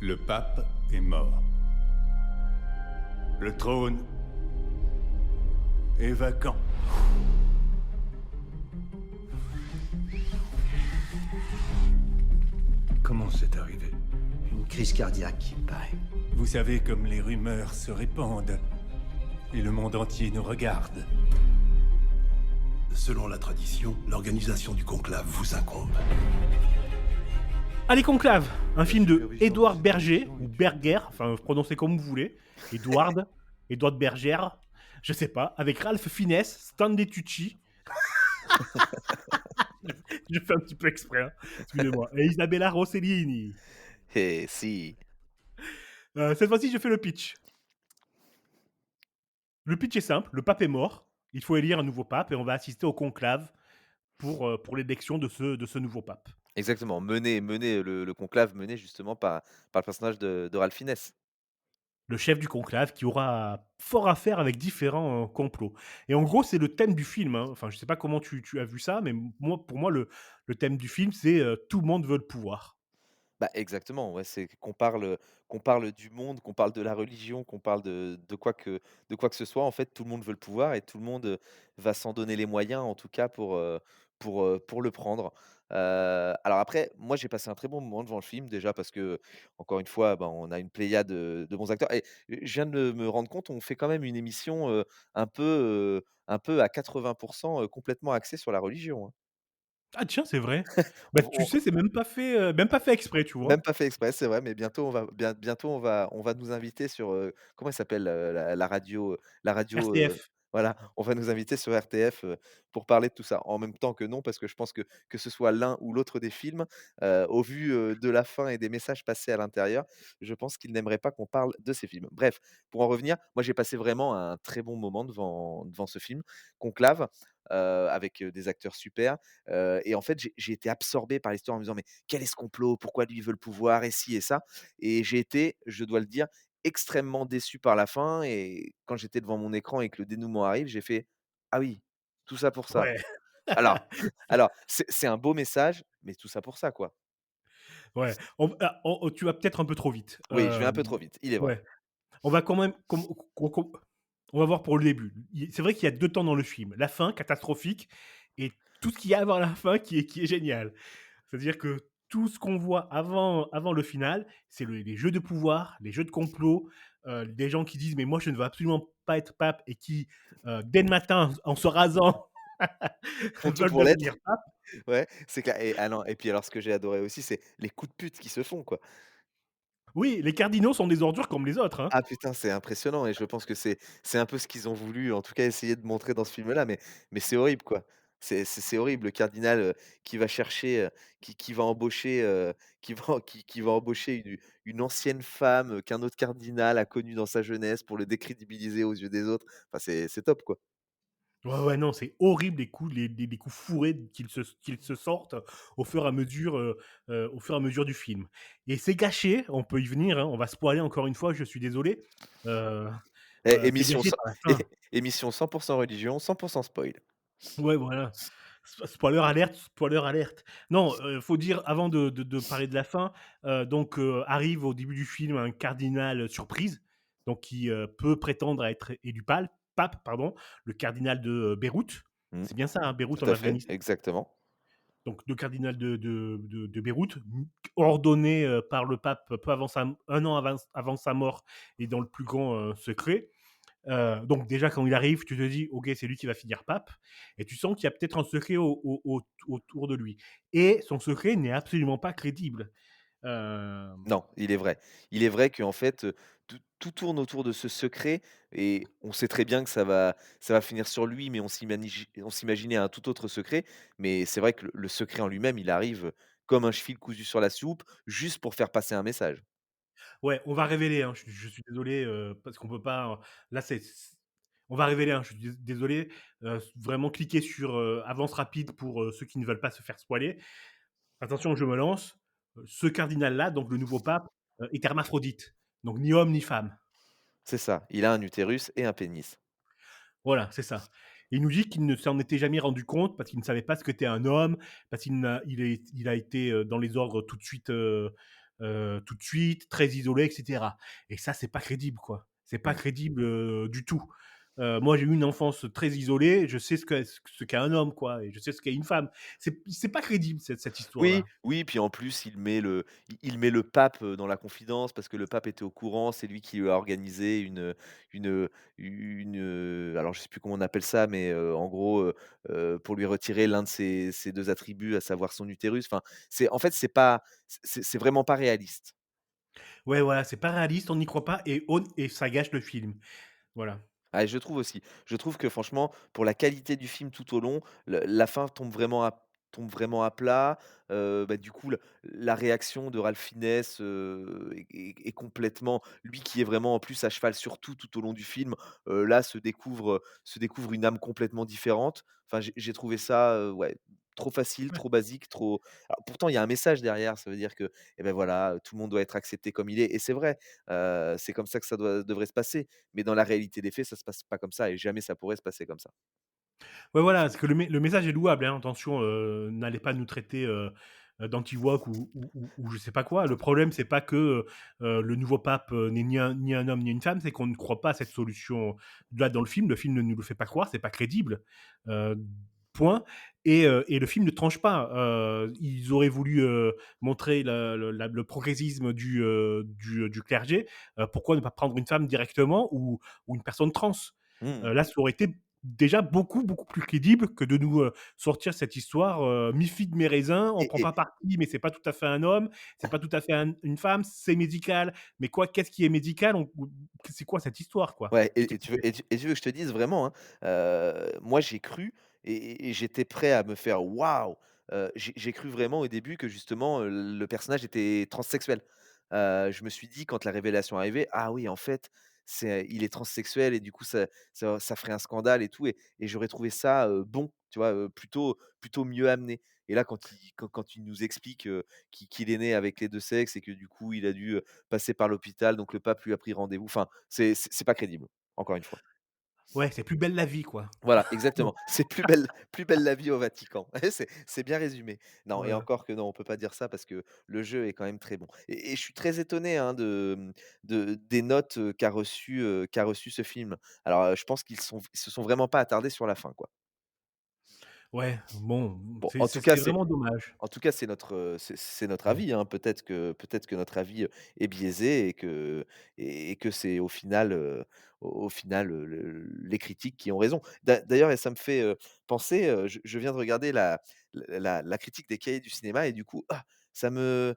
Le pape est mort. Le trône est vacant. Comment c'est arrivé? Une crise cardiaque, il paraît. Vous savez comme les rumeurs se répandent et le monde entier nous regarde. Selon la tradition, l'organisation du conclave vous incombe. Allez, Conclave, un film de Édouard Berger, ou Berger, enfin prononcez comme vous voulez, Édouard Berger, je sais pas, avec Ralph Fiennes, Stanley Tucci, je fais un petit peu exprès, hein, excusez-moi, et Isabella Rossellini. Eh si. Cette fois-ci, je fais le pitch. Le pitch est simple, le pape est mort, il faut élire un nouveau pape et on va assister au conclave pour l'élection de ce nouveau pape. Exactement, le conclave mené justement par le personnage de Ralph Fiennes. Le chef du conclave qui aura fort à faire avec différents complots. Et en gros, c'est le thème du film, hein. Enfin, je sais pas comment tu as vu ça, mais pour moi, le thème du film, c'est tout le monde veut le pouvoir. Bah, exactement, ouais, c'est qu'on parle du monde, qu'on parle de la religion, qu'on parle de quoi que ce soit. En fait, tout le monde veut le pouvoir et tout le monde, va s'en donner les moyens, en tout cas pour le prendre. Alors après, moi, j'ai passé un très bon moment devant le film, déjà parce que encore une fois, ben, on a une pléiade, de bons acteurs et je viens de me rendre compte, on fait quand même une émission, un peu à 80 complètement axée sur la religion, hein. Ah tiens, c'est vrai. Bah, tu sais, c'est même pas fait exprès, tu Même vois? pas fait exprès, c'est vrai, mais bientôt on va nous inviter sur, comment elle s'appelle, la radio, la radio, RTF. voilà, on va nous inviter sur RTF, pour parler de tout ça. En même temps que non, parce que je pense que ce soit l'un ou l'autre des films, au vu, de la fin et des messages passés à l'intérieur, je pense qu'ils n'aimeraient pas qu'on parle de ces films. Bref, pour en revenir, moi j'ai passé vraiment un très bon moment devant ce film, Conclave, avec, des acteurs super, et en fait j'ai été absorbé par l'histoire en me disant: «Mais quel est ce complot? Pourquoi lui il veut le pouvoir et ci et ça?» Et j'ai été, je dois le dire, extrêmement déçu par la fin et quand j'étais devant mon écran et que le dénouement arrive, j'ai fait: «Ah oui, tout ça pour ça». Ouais. Alors alors c'est un beau message, mais tout ça pour ça, quoi. Ouais. Tu vas peut-être un peu trop vite. Oui, je vais un peu trop vite, il est vrai. Ouais. On va quand même on va voir pour le début. C'est vrai qu'il y a 2 temps dans le film. La fin catastrophique et tout ce qu'il y a avant la fin qui est génial. C'est-à-dire que tout ce qu'on voit avant le final, c'est les jeux de pouvoir, les jeux de complot, des gens qui disent: «Mais moi, je ne veux absolument pas être pape» et qui, dès le matin, en se rasant, Font tout veulent pour l'être. devenir pape. Ouais, c'est clair et ah non et puis alors ce que j'ai adoré aussi, c'est les coups de pute qui se font, quoi. Oui, les cardinaux sont des ordures comme les autres, hein. Ah putain, c'est impressionnant et je pense que c'est un peu ce qu'ils ont voulu, en tout cas, essayer de montrer dans ce film-là, mais c'est horrible, quoi. C'est horrible, le cardinal, qui va chercher, qui va embaucher, qui va embaucher une ancienne femme, qu'un autre cardinal a connue dans sa jeunesse pour le décrédibiliser aux yeux des autres. Enfin, c'est top, quoi. Ouais, ouais, non, c'est horrible les coups fourrés qu'ils se sortent au fur et à mesure du film et c'est gâché, on peut y venir, hein, on va spoiler encore une fois, je suis désolé, heu Eh, c'est émission gâché cent par la é fin. émission 100 religion, 100 spoil. Ouais, voilà, spoiler alert, spoiler alert. Non, faut dire avant de parler de la fin, donc arrive au début du film un cardinal surprise, donc qui, peut prétendre à être élu pape, pardon, le cardinal de, Beyrouth. Mmh, C'est bien ça, hein, Beyrouth tout en à fait, Afghanistan? exactement. Donc le cardinal de Beyrouth, ordonné, par le pape peu avant sa 1 an avant sa mort et dans le plus grand, secret. Donc déjà quand il arrive, tu te dis: «OK, c'est lui qui va finir pape» et tu sens qu'il y a peut-être un secret autour de lui et son secret n'est absolument pas crédible. Hem, Non, il est vrai. Il est vrai qu'en fait, tout tourne autour de ce secret et on sait très bien que ça va finir sur lui, mais on s'imaginait un tout autre secret. Mais c'est vrai que le secret en lui-même, il arrive, comme un chevil cousu sur la soupe, juste pour faire passer un message. ouais, on va révéler, hein, je suis désolé, parce qu'on peut pas, là on va révéler, hein, je suis désolé, vraiment cliquez sur, avance rapide pour, ceux qui ne veulent pas se faire spoiler. Attention, je me lance. Ce cardinal-là, donc le nouveau pape, est hermaphrodite, donc ni homme ni femme. C'est ça, il a un utérus et un pénis. Voilà, c'est ça. Il nous dit qu'il ne s'en était jamais rendu compte parce qu'il ne savait pas ce qu'était un homme, parce qu'il n'a il a été, dans les ordres tout de suite, tout de suite, très isolé et cetera et ça, c'est pas crédible, quoi. C'est pas Mmh. crédible, du tout. Moi, j'ai eu une enfance très isolée, je sais ce qu'est un homme, quoi et je sais ce qu'est une femme. C'est pas crédible cette Oui, histoire-là. oui, puis en plus, il met le pape, dans la confidence parce que le pape était au courant. C'est lui qui lui a organisé une, alors je sais plus comment on appelle ça, mais en gros, pour lui retirer l'un de ses 2 attributs, à savoir son utérus. Enfin, en fait, c'est vraiment pas réaliste. Ouais, voilà, c'est pas réaliste, on n'y croit pas et ça gâche le film. Voilà. Ah, et je trouve aussi. Je trouve que franchement, pour la qualité du film tout au long, la fin tombe vraiment à plat. Bah, du coup, la réaction de Ralph Fiennes, est complètement lui qui est vraiment en plus à cheval sur tout au long du film, là se découvre une âme complètement différente. Enfin, j'ai trouvé ça, ouais, trop facile, Ouais. trop basique, trop alors pourtant il y a un message derrière, ça veut dire que, et ben voilà, tout le monde doit être accepté comme il est et c'est vrai, c'est comme ça que ça devrait se passer. Mais dans la réalité des faits, ça se passe pas comme ça et jamais ça pourrait se passer comme ça. Ouais, voilà, parce que le message est louable, hein, attention, n'allez pas nous traiter, d'antivoques ou je sais pas quoi. Le problème, c'est pas que, le nouveau pape, n'est ni un homme ni une femme, c'est qu'on ne croit pas à cette solution là dans le film. Le film ne nous le fait pas croire, c'est pas crédible, heu, point et le film ne tranche pas. Ils auraient voulu, montrer le progressisme du clergé, pourquoi ne pas prendre une femme directement ou une personne trans? Mmh. Là, ça aurait été déjà beaucoup, beaucoup plus crédible que de nous, sortir cette histoire, mi-figue mi-raisin. On et prend et pas parti, mais c'est pas tout à fait un homme, c'est pas tout à fait une femme, c'est médical. Mais quoi, qu'est-ce qui est médical? C'est quoi cette histoire, quoi? Ouais, Je et t'ai et tu veux coupé. que je te dise vraiment, hein, moi j'ai cru et j'étais prêt à me faire waouh! J'ai cru vraiment au début que justement, le personnage était transsexuel. Je me suis dit quand la révélation est arrivée: «Ah oui, en fait, il est transsexuel et du coup ça ferait un scandale et tout», et j'aurais trouvé ça, bon, tu vois? Plutôt mieux amené, et là quand il nous explique, qu'il est né avec les 2 sexes et que du coup il a dû, passer par l'hôpital, donc le pape lui a pris rendez-vous. Enfin, c'est pas crédible, encore une fois. Ouais, c'est plus belle la vie, quoi. Voilà, Non, exactement. C'est plus belle la vie au Vatican. C'est bien résumé. Non, et voilà. encore que non, on peut pas dire ça parce que le jeu est quand même très bon, et je suis très étonné, hein, des notes, qu'a reçu ce film. Alors, je pense ils se sont vraiment pas attardés sur la fin, quoi. Ouais, bon, Bon, c'est en c'est tout cas, c'est c'est vraiment dommage. En tout cas, c'est notre Ouais. avis, hein. Peut-être que notre avis, est biaisé et que c'est au final, les critiques qui ont raison. D'ailleurs, et ça me fait, penser, je viens de regarder la critique des Cahiers du cinéma et du coup, ça me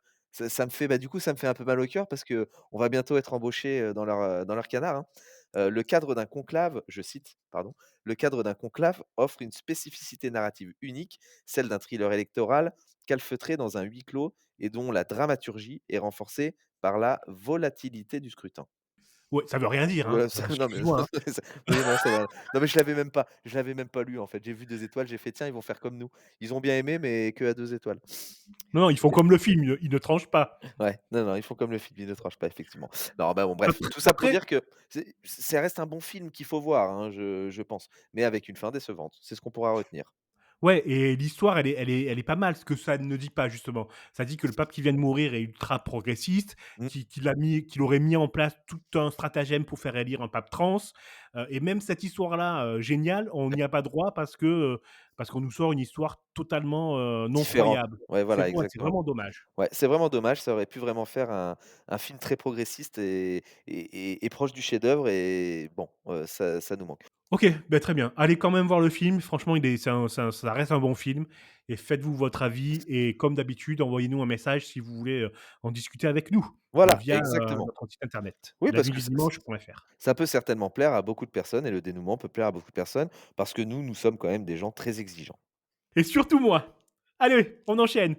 fait, bah, du coup, ça me fait un peu mal au cœur parce que on va bientôt être embauchés, dans leur canard, hein. Le cadre d'un conclave, je cite, pardon: «Le cadre d'un conclave offre une spécificité narrative unique, celle d'un thriller électoral calfeutré dans un huis clos et dont la dramaturgie est renforcée par la volatilité du scrutin». Ouais, ça veut rien dire, hein. Voilà, ça non mais Excuse-moi, hein. oui, non, ça va. Non, mais je l'avais même pas lu, en fait. J'ai vu 2 étoiles, j'ai fait: «Tiens, ils vont faire comme nous». Ils ont bien aimé, mais que à 2 étoiles. Non, non, ils font comme le film, ils ne tranchent pas. Ouais, non, non, ils font comme le film, ils ne tranchent pas, effectivement. Non, bah, bon, bref, Après tout ça pour après dire que ça reste un bon film qu'il faut voir, hein, je pense, mais avec une fin décevante. C'est ce qu'on pourra retenir. Ouais et l'histoire elle est pas mal. Ce que ça ne dit pas justement. Ça dit que le pape qui vient de mourir est ultra progressiste, Mmh. qu'il aurait mis en place tout un stratagème pour faire élire un pape trans, et même cette histoire-là, géniale, on n'y a pas droit parce qu'on nous sort une histoire totalement, non Différente. croyable. Ouais, voilà, C'est exactement. vraiment dommage. Ouais, c'est vraiment dommage, ça aurait pu vraiment faire un film très progressiste et proche du chef-d'œuvre, et bon, ça nous manque. OK, beh, très bien. Allez quand même voir le film. Franchement, il est c'est un ça reste un bon film et faites-vous votre avis et comme d'habitude, envoyez-nous un message si vous voulez, en discuter avec nous, Voilà, via, exactement. notre site internet, Oui, parce que lanuitdudimanche.fr. ça peut certainement plaire à beaucoup de personnes, et le dénouement peut plaire à beaucoup de personnes parce que nous sommes quand même des gens très exigeants. Et surtout moi. Allez, on enchaîne.